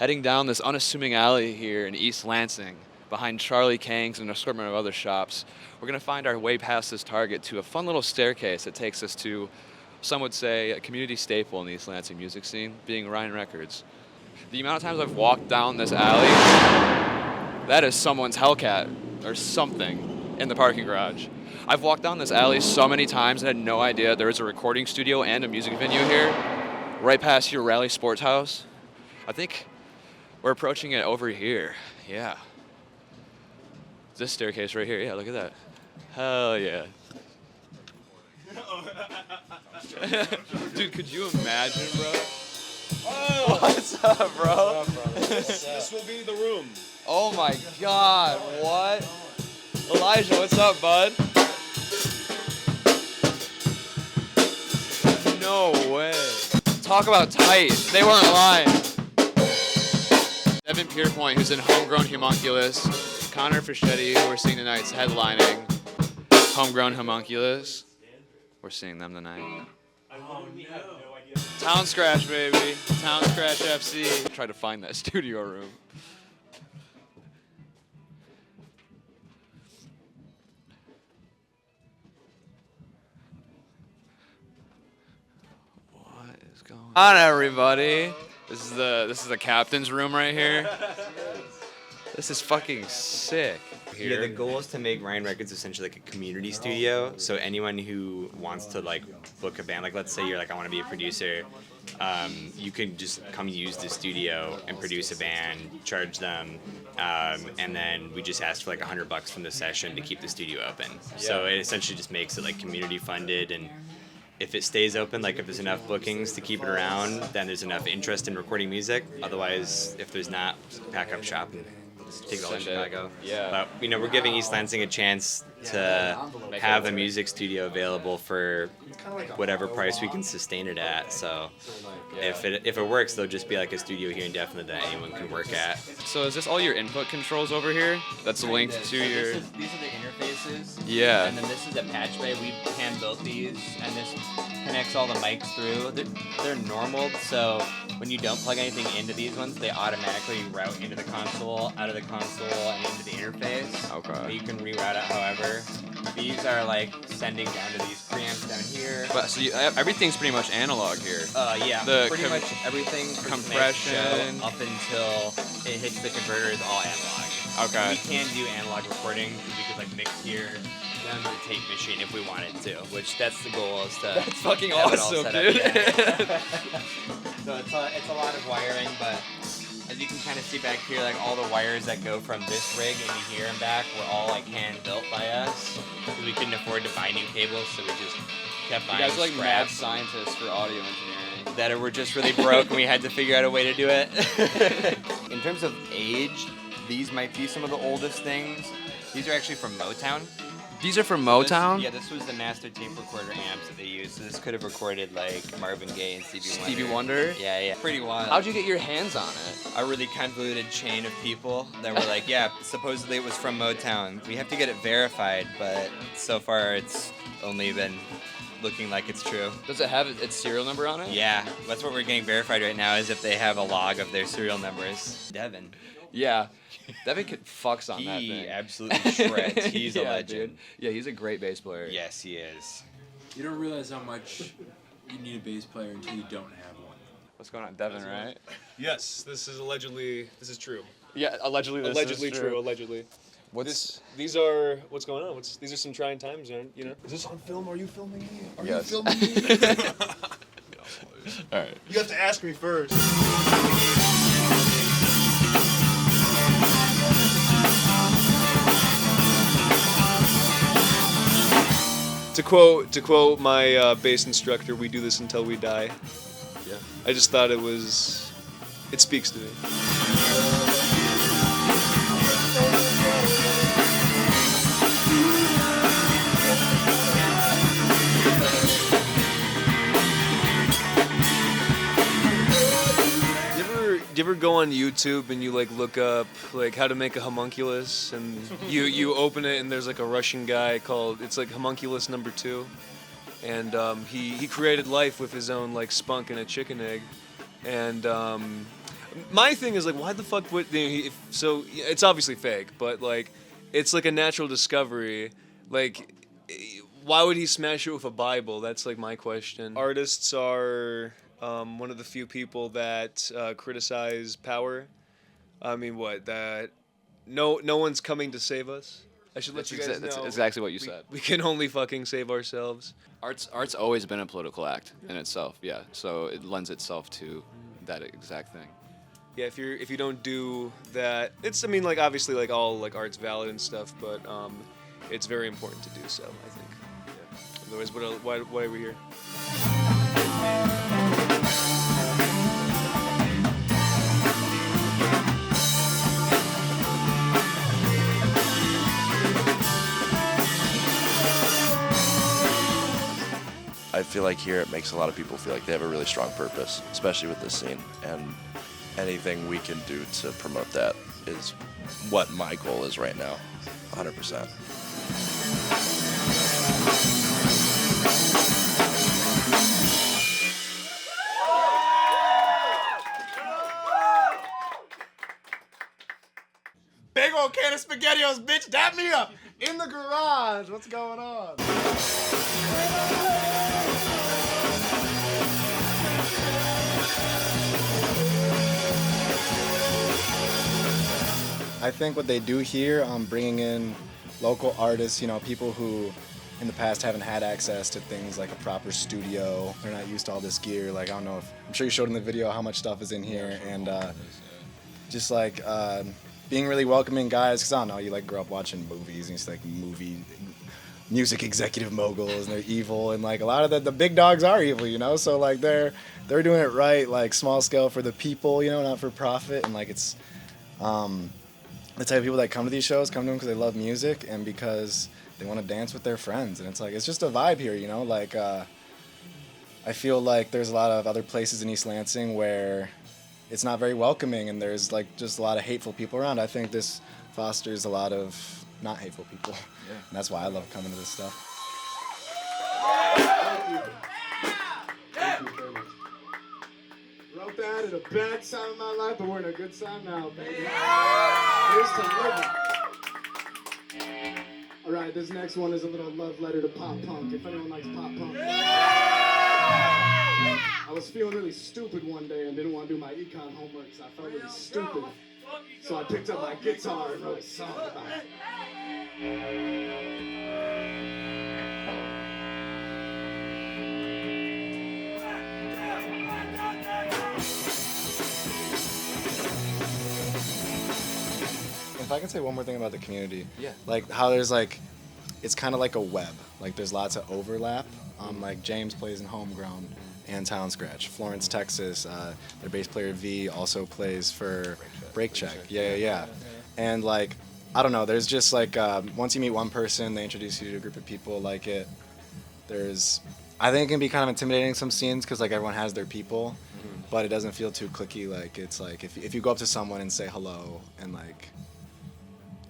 Heading down this unassuming alley here in East Lansing, behind Charlie Kang's and an assortment of other shops, we're going to find our way past this Target to a fun little staircase that takes us to, some would say, a community staple in the East Lansing music scene, being Ryan Records. The amount of times I've walked down this alley, that is someone's Hellcat or something in the parking garage. I've walked down this alley so many times and had no idea there was a recording studio and a music venue here, right past your Raleigh Sports House. I think we're approaching it over here. Yeah. This staircase right here. Yeah, look at that. Hell yeah. Dude, could you imagine, bro? Oh, What's up, bro? this will be the room. Oh my god, what? Elijah, what's up, bud? No way. Talk about tight. They weren't lying. Devin Pierpoint, who's in Homegrown Homunculus. Connor Fischetti, who we're seeing tonight, is headlining Homegrown Homunculus. We're seeing them tonight. Townscratch, baby. Townscratch FC. Try to find that studio room. What is going on, everybody? This is the captain's room right here. This is fucking sick. Yeah, the goal is to make Ryan Records essentially like a community studio. So anyone who wants to like book a band, like let's say you're like, I want to be a producer, you can just come use the studio and produce a band, charge them, and then we just ask for like $100 from the session to keep the studio open. Yeah. So it essentially just makes it like community funded, and if it stays open, like if there's enough bookings to keep it around, then there's enough interest in recording music. Otherwise, if there's not, pack up shop and take it all to Chicago. Yeah. But we're giving East Lansing a chance to have a music studio available for whatever price we can sustain it at. So if it works, there'll just be like a studio here indefinitely that anyone can work at. So is this all your input controls over here? That's linked to your... These are the interfaces. Yeah. And then this is a patch bay. We hand built these, and this connects all the mics through. They're normal, so when you don't plug anything into these ones, they automatically route into the console, out of the console, and into the interface. Okay. But you can reroute it however. These are like sending down to these preamps down here. But so everything's pretty much analog here. Yeah, pretty much everything from compression show up until it hits the converter is all analog. Okay. We can do analog recording because we could like mix here down to the tape machine if we wanted to, which that's the goal is to. That's fucking have it all awesome, set dude. up, yeah. So it's a lot of wiring, but as you can kind of see back here, like all the wires that go from this rig into here and back were all like hand built by us because we couldn't afford to buy new cables, so we just kept buying. You guys are like mad scraps scientists for audio engineering. that were just really broke, and we had to figure out a way to do it. In terms of age, these might be some of the oldest things. These are actually from Motown. These are from Motown? This was the master tape recorder amps that they used. So this could have recorded like Marvin Gaye and Stevie Wonder. Stevie Wonder? Yeah. Pretty wild. How'd you get your hands on it? A really convoluted chain of people that were like, yeah, supposedly it was from Motown. We have to get it verified, but so far it's only been looking like it's true. Does it have its serial number on it? Yeah, that's what we're getting verified right now, is if they have a log of their serial numbers. Devin. Yeah. Devin fucks on that He thing. absolutely shreds. He's a Yeah, legend. dude. Yeah, he's a great bass player. Yes, he is. You don't realize how much you need a bass player until you don't have one. What's going on, Devin, right? Yes, this is true. Yeah, allegedly this Allegedly is true, allegedly. These are, what's going on? These are some trying times, you know? Is this on film? Are you filming me? Are Yes. you filming me? All right. You have to ask me first. To quote my bass instructor, we do this until we die. Yeah. I just thought it speaks to me. Do you ever go on YouTube and you like look up like how to make a homunculus, and you open it and there's like a Russian guy it's like homunculus number 2, and he created life with his own like spunk and a chicken egg, and My thing is like, why the fuck would they? So it's obviously fake, but like, it's like a natural discovery. Like, why would he smash it with a Bible? That's like my question. Artists are one of the few people that criticize power. I mean, what that? No one's coming to save us. I should let you guys know. That's exactly what you said. We can only fucking save ourselves. Art's always been a political act in itself, yeah. So it lends itself to that exact thing. Yeah, if you don't do that, I mean, like obviously, like all like art's valid and stuff, but it's very important to do so. I think. Yeah. Otherwise, why are we here? I feel like here it makes a lot of people feel like they have a really strong purpose, especially with this scene. And anything we can do to promote that is what my goal is right now, 100%. Big old can of SpaghettiOs, bitch, dap me up! In the garage, what's going on? I think what they do here, bringing in local artists, you know, people who in the past haven't had access to things like a proper studio. They're not used to all this gear. Like, I don't know if, I'm sure you showed in the video how much stuff is in here. And just like being really welcoming guys, because I don't know, you like grow up watching movies and it's like music executive moguls and they're evil. And like a lot of the big dogs are evil, you know? So like they're doing it right, like small scale for the people, you know, not for profit. And like it's, the type of people that come to these shows come to them because they love music and because they want to dance with their friends. And it's like, it's just a vibe here, you know? Like, I feel like there's a lot of other places in East Lansing where it's not very welcoming and there's like just a lot of hateful people around. I think this fosters a lot of not hateful people. Yeah. And that's why I love coming to this stuff. Wrote that at a bad time in my life, but we're in a good time now, baby. Here's to living. All right, this next one is a little love letter to pop punk, if anyone likes pop punk. I was feeling really stupid one day and didn't want to do my econ homework, so I felt really stupid. So I picked up my guitar and wrote a song about it. If I can say one more thing about the community, Yeah. like how there's like, it's kind of like a web. Like there's lots of overlap. Like James plays in Homegrown and Townscratch. Florence, Texas, their bass player V also plays for Break Check. Yeah. And like, I don't know. There's just like once you meet one person, they introduce you to a group of people. Like I think it can be kind of intimidating in some scenes because like everyone has their people, but it doesn't feel too cliquey. Like it's like if you go up to someone and say hello and like.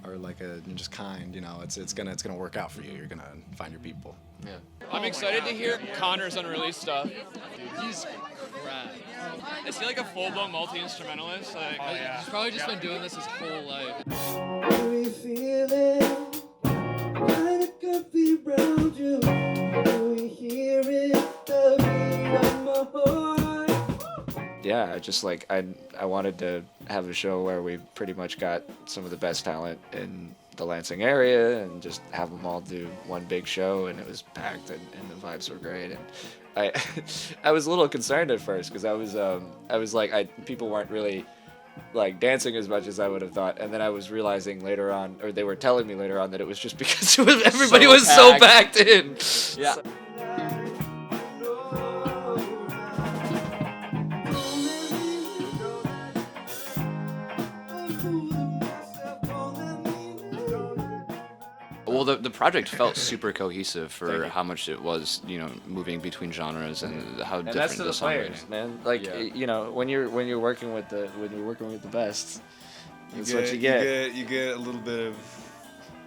Or like you're just kind, you know, it's gonna work out for you. You're gonna find your people. Yeah. I'm excited to hear Connor's unreleased stuff. He's crap. Is he like a full-blown multi-instrumentalist? Like, He's probably just been doing this his whole life. Yeah, just like I wanted to have a show where we pretty much got some of the best talent in the Lansing area and just have them all do one big show, and it was packed and the vibes were great. And I was a little concerned at first because I was like people weren't really like dancing as much as I would have thought, and then I was realizing later on, or they were telling me later on, that it was just because everybody was so packed in. yeah. Well, the project felt super cohesive for how much it was, you know, moving between genres and how And different that's to the the players, songwriting. man. Like you know, when you're working with the best, that's what you get. You get a little bit of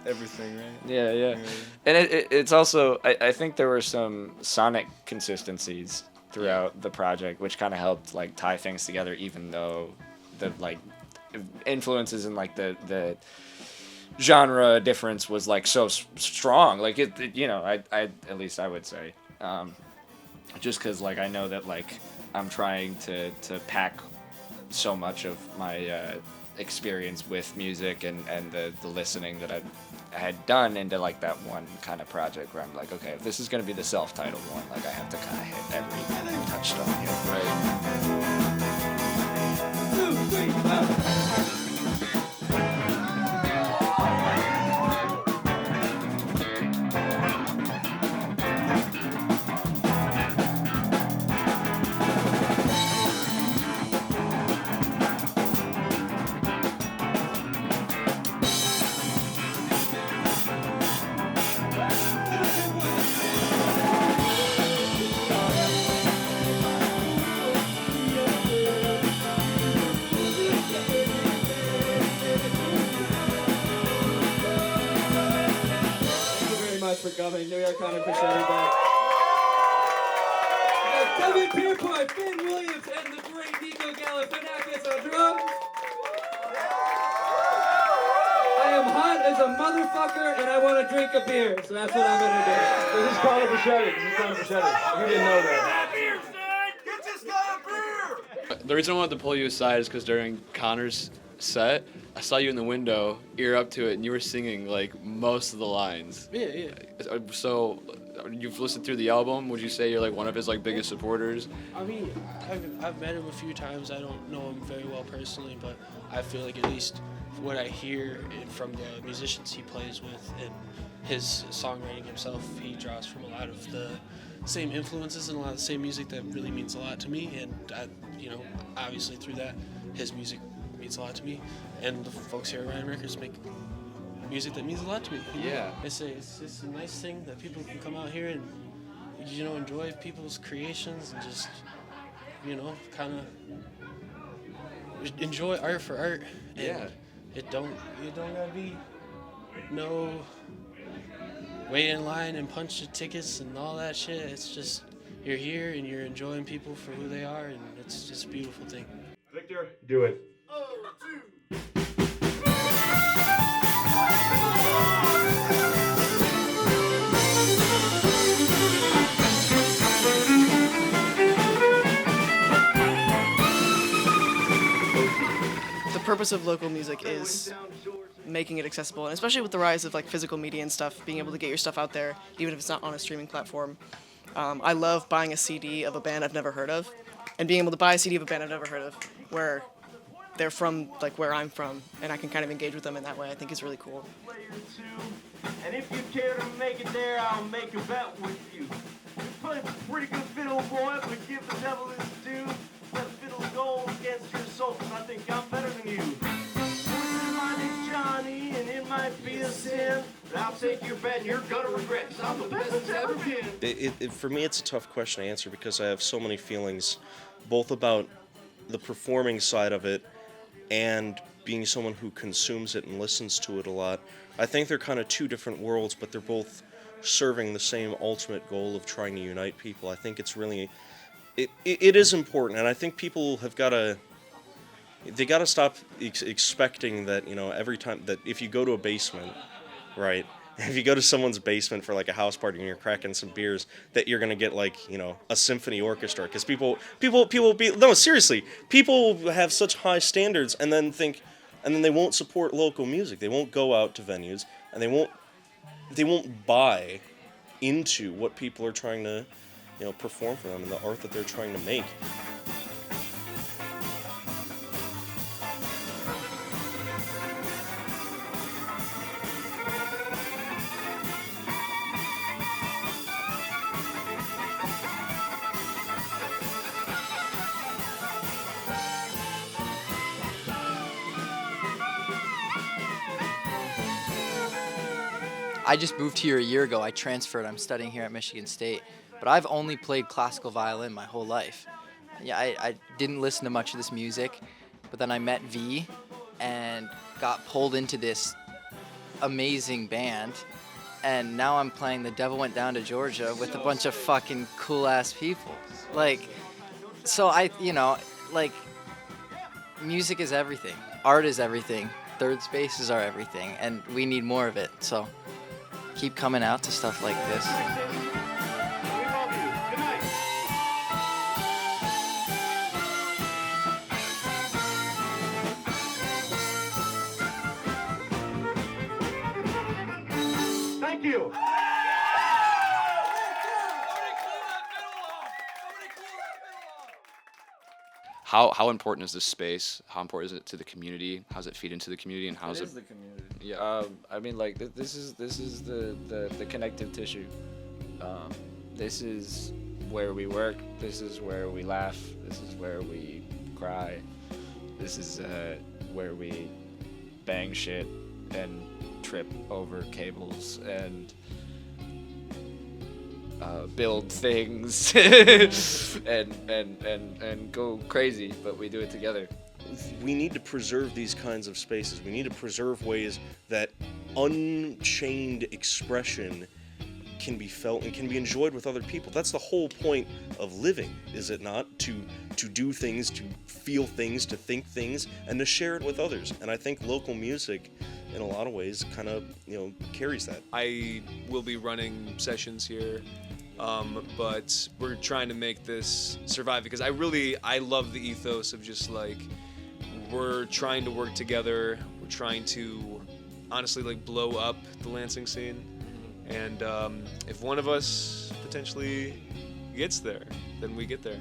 everything, right? Yeah. And it's also I think there were some sonic consistencies throughout the project, which kind of helped like tie things together, even though the like influences and like the genre difference was like so strong. Like I at least I would say, just because like I know that like I'm trying to pack so much of my experience with music and the listening that I had done into like that one kind of project where I'm like, okay, if this is gonna be the self-titled one, like I have to kind of hit every touchstone here. For coming, New York Connor Fischetti back. Kevin Pierpont, Ben Williams, and the great Nico Galifianakis on drums. I am hot as a motherfucker, and I want to drink a beer, so that's what I'm gonna do. This is Connor Fischetti. You didn't know that. Get this guy a beer! The reason I wanted to pull you aside is because during Connor's set, I saw you in the window, ear up to it, and you were singing like most of the lines. Yeah. So, you've listened through the album. Would you say you're like one of his like biggest supporters? I mean, I've met him a few times. I don't know him very well personally, but I feel like at least what I hear from the musicians he plays with and his songwriting himself, he draws from a lot of the same influences and a lot of the same music that really means a lot to me. And obviously through that, his music means a lot to me, and the folks here at Ryan Records make music that means a lot to me. Yeah. It's just a nice thing that people can come out here and enjoy people's creations and just kind of enjoy art for art. And Yeah. You don't gotta be wait in line and punch the tickets and all that shit. It's just you're here and you're enjoying people for who they are, and it's just a beautiful thing. Victor, do it. The purpose of local music is making it accessible, and especially with the rise of like physical media and stuff, being able to get your stuff out there, even if it's not on a streaming platform. I love buying a CD of a band I've never heard of, and being able to buy a CD of a band I've never heard of, where they're from like where I'm from, and I can kind of engage with them in that way. I think is really cool. And if you care to make it there, I'll make a bet with you. You play pretty good fiddle, boy, but give the devil his due. Let fiddle go against your soul, 'cause I think I'm better than you. My name's Johnny, and it might be a sin, but I'll take your bet, and you're gonna regret, 'cause I'm the best that's ever been. For me, it's a tough question to answer because I have so many feelings, both about the performing side of it and being someone who consumes it and listens to it a lot. I think they're kind of two different worlds, but they're both serving the same ultimate goal of trying to unite people. I think it's really, it is important, and I think people have got to, they got to stop expecting that, every time that if you go to a basement, right, if you go to someone's basement for like a house party and you're cracking some beers, that you're gonna get like a symphony orchestra, because people seriously, people have such high standards and then they won't support local music. They won't go out to venues, and they won't buy into what people are trying to perform for them and the art that they're trying to make. I just moved here a year ago. I transferred. I'm studying here at Michigan State. But I've only played classical violin my whole life. Yeah, I didn't listen to much of this music, but then I met V and got pulled into this amazing band. And now I'm playing The Devil Went Down to Georgia with a bunch of fucking cool-ass people. So music is everything. Art is everything. Third spaces are everything, and we need more of it. So keep coming out to stuff like this. Thank you. How important is this space? How important is it to the community? How does it feed into the community? And how It is is the community. Yeah. I mean, like this is the connective tissue. This is where we work. This is where we laugh. This is where we cry. This is where we bang shit and trip over cables and build things and go crazy, but we do it together. We need to preserve these kinds of spaces. We need to preserve ways that unchained expression can be felt and can be enjoyed with other people. That's the whole point of living, is it not? To do things, to feel things, to think things, and to share it with others. And I think local music, in a lot of ways, kind of carries that. I will be running sessions here, but we're trying to make this survive because I love the ethos of just like we're trying to work together. We're trying to honestly like blow up the Lansing scene, and if one of us potentially gets there, then we get there.